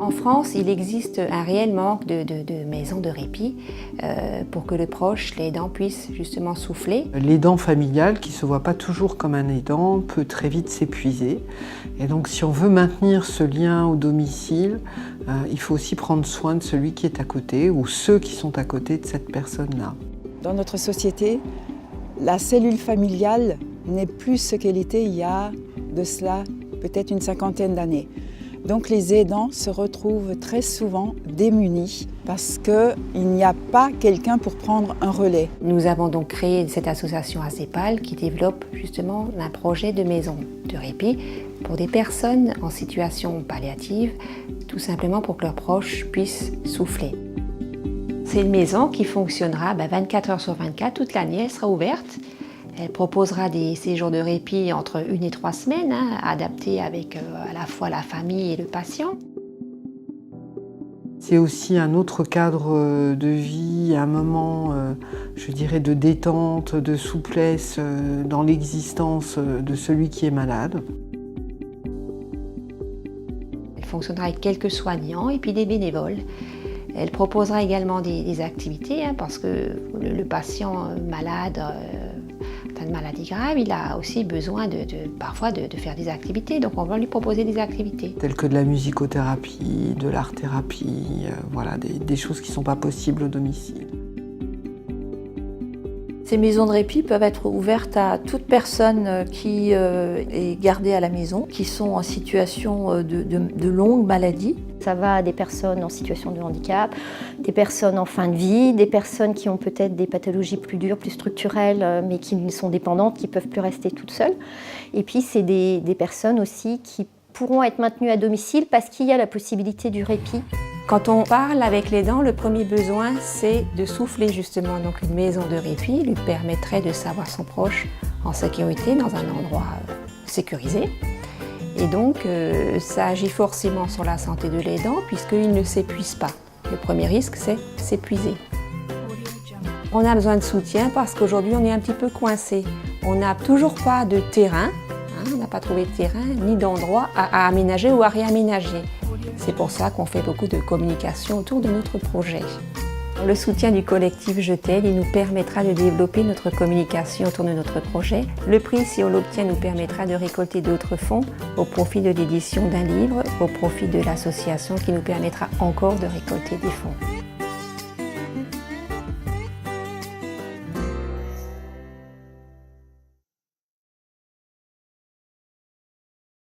En France, il existe un réel manque de maisons de répit pour que le proche, l'aidant, puisse justement souffler. L'aidant familial, qui ne se voit pas toujours comme un aidant, peut très vite s'épuiser. Et donc si on veut maintenir ce lien au domicile, il faut aussi prendre soin de celui qui est à côté ou ceux qui sont à côté de cette personne-là. Dans notre société, la cellule familiale n'est plus ce qu'elle était il y a de cela peut-être une cinquantaine d'années. Donc les aidants se retrouvent très souvent démunis parce qu'il n'y a pas quelqu'un pour prendre un relais. Nous avons donc créé cette association ACEPAL qui développe justement un projet de maison de répit pour des personnes en situation palliative, tout simplement pour que leurs proches puissent souffler. C'est une maison qui fonctionnera 24 heures sur 24, toute l'année, elle sera ouverte. Elle proposera des séjours de répit entre 1 et 3 semaines, adaptés avec à la fois la famille et le patient. C'est aussi un autre cadre de vie, un moment, je dirais, de détente, de souplesse dans l'existence de celui qui est malade. Elle fonctionnera avec quelques soignants et puis des bénévoles. Elle proposera également des activités, parce que le patient malade, atteint de maladie grave, il a aussi besoin parfois de faire des activités. Donc on va lui proposer des activités. Telles que de la musicothérapie, de l'art-thérapie, voilà, des choses qui ne sont pas possibles au domicile. Ces maisons de répit peuvent être ouvertes à toute personne qui est gardée à la maison, qui sont en situation de longue maladie. Ça va à des personnes en situation de handicap, des personnes en fin de vie, des personnes qui ont peut-être des pathologies plus dures, plus structurelles, mais qui sont dépendantes, qui ne peuvent plus rester toutes seules. Et puis c'est des personnes aussi qui pourront être maintenues à domicile parce qu'il y a la possibilité du répit. Quand on parle avec l'aidant, le premier besoin, c'est de souffler justement. Donc une maison de répit lui permettrait de savoir son proche en sécurité dans un endroit sécurisé. Et donc ça agit forcément sur la santé de l'aidant puisqu'il ne s'épuise pas. Le premier risque, c'est s'épuiser. On a besoin de soutien parce qu'aujourd'hui, on est un petit peu coincé. On n'a toujours pas de terrain, on n'a pas trouvé de terrain ni d'endroit à aménager ou à réaménager. C'est pour ça qu'on fait beaucoup de communication autour de notre projet. Le soutien du collectif Je t'aide, il nous permettra de développer notre communication autour de notre projet. Le prix, si on l'obtient, nous permettra de récolter d'autres fonds au profit de l'édition d'un livre, au profit de l'association qui nous permettra encore de récolter des fonds.